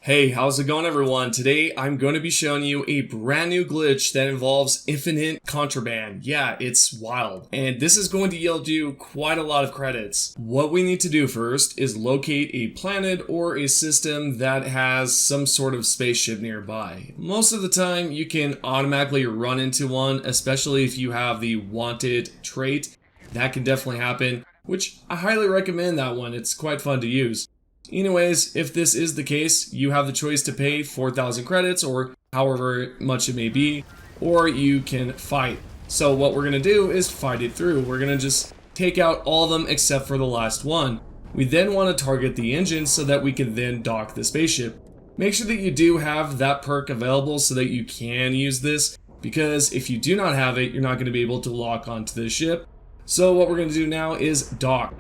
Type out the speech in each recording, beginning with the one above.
Hey, how's it going everyone? Today I'm going to be showing you a brand new glitch that involves infinite contraband. Yeah, it's wild. And this is going to yield you quite a lot of credits. What we need to do first is locate a planet or a system that has some sort of spaceship nearby. Most of the time you can automatically run into one, especially if you have the wanted trait. That can definitely happen, which I highly recommend that one. It's quite fun to use. Anyways, if this is the case, you have the choice to pay 4,000 credits or however much it may be, or you can fight. So what we're going to do is fight it through. We're going to just take out all of them except for the last one. We then want to target the engine so that we can then dock the spaceship. Make sure that you do have that perk available so that you can use this, because if you do not have it, you're not going to be able to lock onto the ship. So what we're going to do now is dock.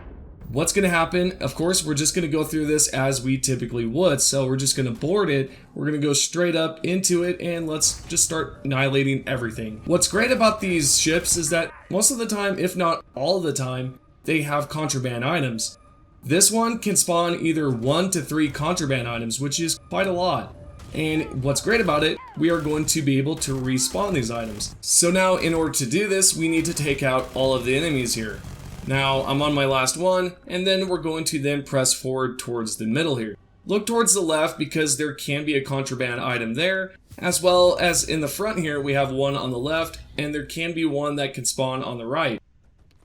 What's going to happen? Of course, we're just going to go through this as we typically would. So we're just going to board it. We're going to go straight up into it and let's just start annihilating everything. What's great about these ships is that most of the time, if not all of the time, they have contraband items. This one can spawn either 1 to 3 contraband items, which is quite a lot. And what's great about it, we are going to be able to respawn these items. So now in order to do this, we need to take out all of the enemies here. Now, I'm on my last one, and then we're going to then press forward towards the middle here. Look towards the left because there can be a contraband item there, as well as in the front here we have one on the left, and there can be one that can spawn on the right.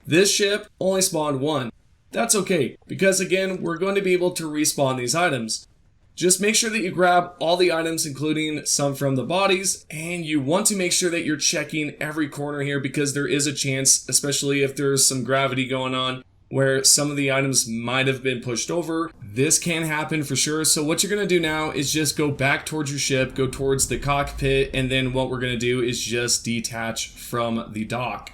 This ship only spawned one. That's okay, because again, we're going to be able to respawn these items. Just make sure that you grab all the items, including some from the bodies, and you want to make sure that you're checking every corner here because there is a chance, especially if there's some gravity going on, where some of the items might have been pushed over. This can happen for sure. So what you're going to do now is just go back towards your ship, go towards the cockpit, and then what we're going to do is just detach from the dock.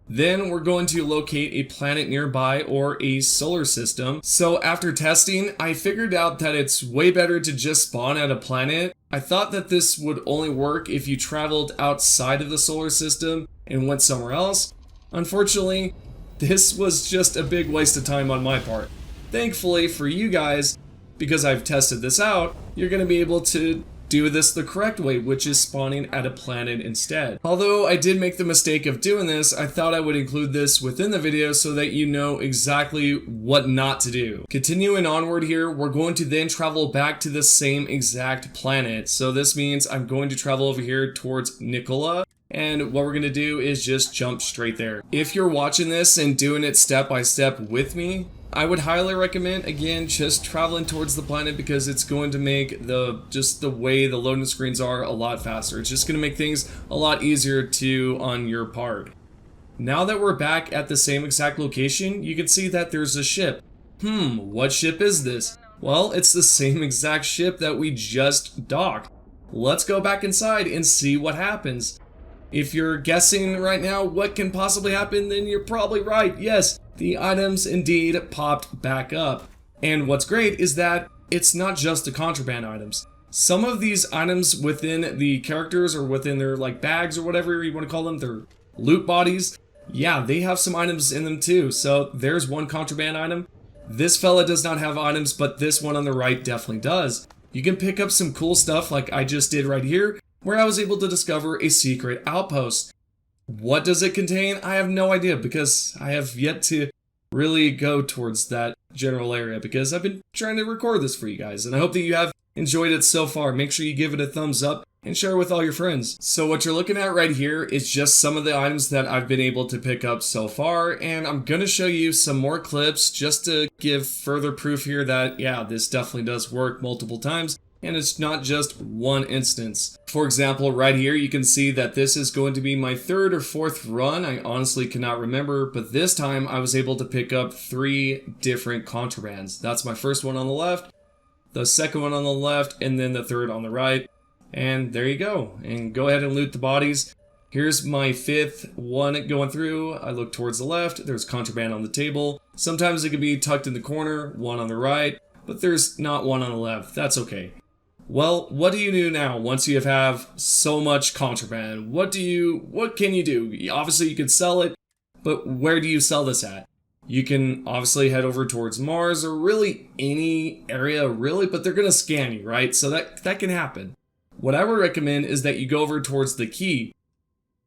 Then we're going to locate a planet nearby or a solar system. So after testing, I figured out that it's way better to just spawn at a planet. I thought that this would only work if you traveled outside of the solar system and went somewhere else. Unfortunately, this was just a big waste of time on my part. Thankfully for you guys, because I've tested this out, you're going to be able to do this the correct way, which is spawning at a planet instead. Although I did make the mistake of doing this, I thought I would include this within the video so that you know exactly what not to do. Continuing onward here, we're going to then travel back to the same exact planet. So this means I'm going to travel over here towards Nicola. And what we're going to do is just jump straight there. If you're watching this and doing it step by step with me, I would highly recommend, again, just traveling towards the planet because it's going to make the way the loading screens are a lot faster. It's just going to make things a lot easier on your part. Now that we're back at the same exact location, you can see that there's a ship. What ship is this? Well, it's the same exact ship that we just docked. Let's go back inside and see what happens. If you're guessing right now what can possibly happen, then you're probably right. Yes, the items indeed popped back up. And what's great is that it's not just the contraband items. Some of these items within the characters or within their bags or whatever you want to call them, their loot bodies, yeah, they have some items in them too. So there's one contraband item. This fella does not have items, but this one on the right definitely does. You can pick up some cool stuff like I just did right here, where I was able to discover a secret outpost. What does it contain? I have no idea because I have yet to really go towards that general area because I've been trying to record this for you guys, and I hope that you have enjoyed it so far. Make sure you give it a thumbs up and share it with all your friends. So what you're looking at right here is just some of the items that I've been able to pick up so far, and I'm going to show you some more clips just to give further proof here that, yeah, this definitely does work multiple times. And it's not just one instance. For example, right here you can see that this is going to be my 3rd or 4th run. I honestly cannot remember, but this time I was able to pick up 3 different contrabands. That's my first one on the left, the second one on the left, and then the third on the right. And there you go. And go ahead and loot the bodies. Here's my 5th one going through. I look towards the left. There's contraband on the table. Sometimes it can be tucked in the corner, one on the right, but there's not one on the left. That's okay. Well, what do you do now once you have so much contraband? What can you do? Obviously you could sell it, but where do you sell this at? You can obviously head over towards Mars or really any area really, but they're going to scan you, right? So that can happen. What I would recommend is that you go over towards the key.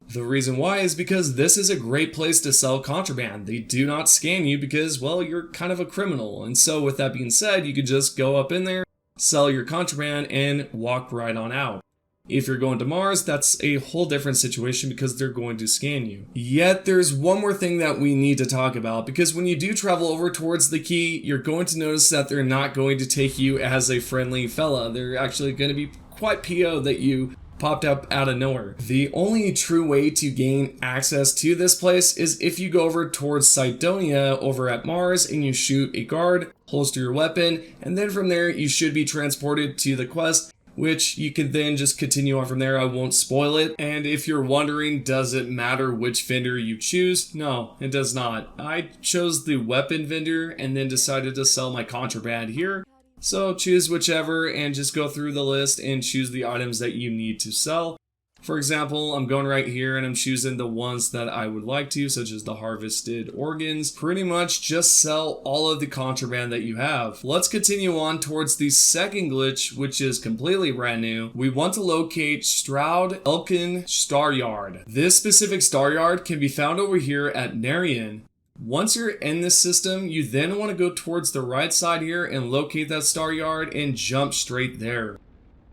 The reason why is because this is a great place to sell contraband. They do not scan you because, well, you're kind of a criminal. And so with that being said, you could just go up in there, sell your contraband, and walk right on out. If you're going to Mars, that's a whole different situation because they're going to scan you. Yet there's one more thing that we need to talk about, because when you do travel over towards the key, you're going to notice that they're not going to take you as a friendly fella. They're actually going to be quite PO that you popped up out of nowhere. The only true way to gain access to this place is if you go over towards Cydonia over at Mars and you shoot a guard, holster your weapon, and then from there you should be transported to the quest, which you can then just continue on from there. I won't spoil it. And if you're wondering, does it matter which vendor you choose? No, it does not. I chose the weapon vendor and then decided to sell my contraband here. So choose whichever and just go through the list and choose the items that you need to sell. For example, I'm going right here and I'm choosing the ones that I would like to, such as the harvested organs. Pretty much just sell all of the contraband that you have. Let's continue on towards the second glitch, which is completely brand new. We want to locate Stroud Elkin Star Yard. This specific star yard can be found over here at Narian. Once you're in this system, you then want to go towards the right side here and locate that star yard and jump straight there.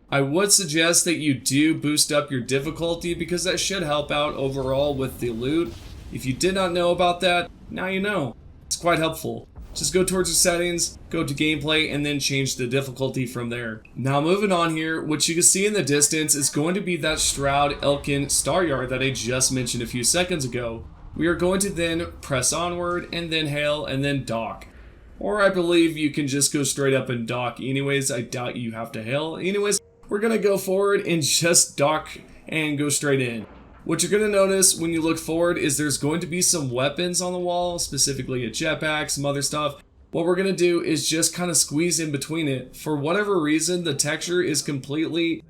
I would suggest that you do boost up your difficulty because that should help out overall with the loot. If you did not know about that, now you know. It's quite helpful. Just go towards your settings, go to gameplay, and then change the difficulty from there. Now moving on here, what you can see in the distance is going to be that Stroud Elkin Star Yard that I just mentioned a few seconds ago. We are going to then press onward and then hail and then dock. Or I believe you can just go straight up and dock. Anyways, I doubt you have to hail. Anyways, we're going to go forward and just dock and go straight in. What you're going to notice when you look forward is there's going to be some weapons on the wall, specifically a jetpack, some other stuff. What we're going to do is just kind of squeeze in between it. For whatever reason, the texture is completely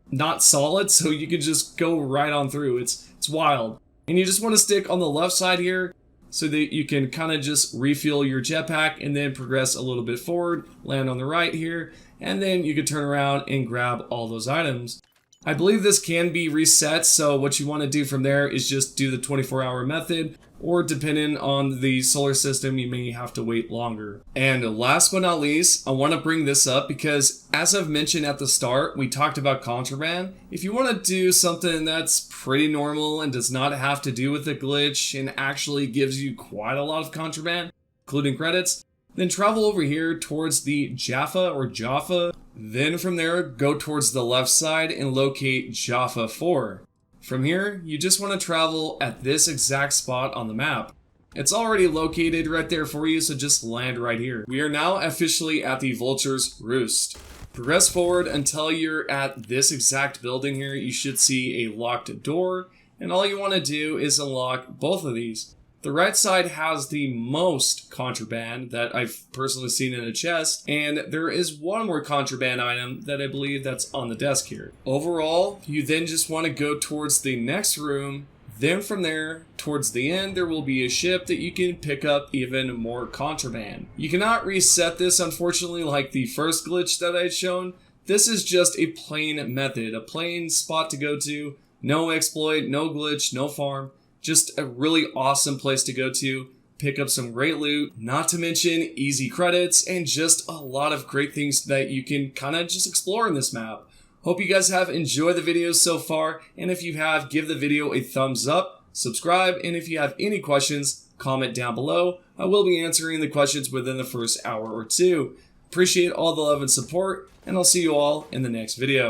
not solid, so you can just go right on through. It's wild. And you just want to stick on the left side here so that you can kind of just refuel your jetpack and then progress a little bit forward, land on the right here, and then you can turn around and grab all those items. I believe this can be reset, so what you want to do from there is just do the 24-hour method, or depending on the solar system, you may have to wait longer. And last but not least, I want to bring this up because as I've mentioned at the start, we talked about contraband. If you want to do something that's pretty normal and does not have to do with a glitch and actually gives you quite a lot of contraband, including credits, then travel over here towards the Jaffa. Then from there, go towards the left side and locate Jaffa 4. From here, you just want to travel at this exact spot on the map. It's already located right there for you, so just land right here. We are now officially at the Vulture's Roost. Progress forward until you're at this exact building here. You should see a locked door, and all you want to do is unlock both of these. The right side has the most contraband that I've personally seen in a chest, and there is one more contraband item that I believe that's on the desk here. Overall, you then just want to go towards the next room. Then from there, towards the end, there will be a ship that you can pick up even more contraband. You cannot reset this, unfortunately, like the first glitch that I had shown. This is just a plain method, a plain spot to go to. No exploit, no glitch, no farm. Just a really awesome place to go to, pick up some great loot, not to mention easy credits, and just a lot of great things that you can kind of just explore in this map. Hope you guys have enjoyed the video so far, and if you have, give the video a thumbs up, subscribe, and if you have any questions, comment down below. I will be answering the questions within the first hour or two. Appreciate all the love and support, and I'll see you all in the next video.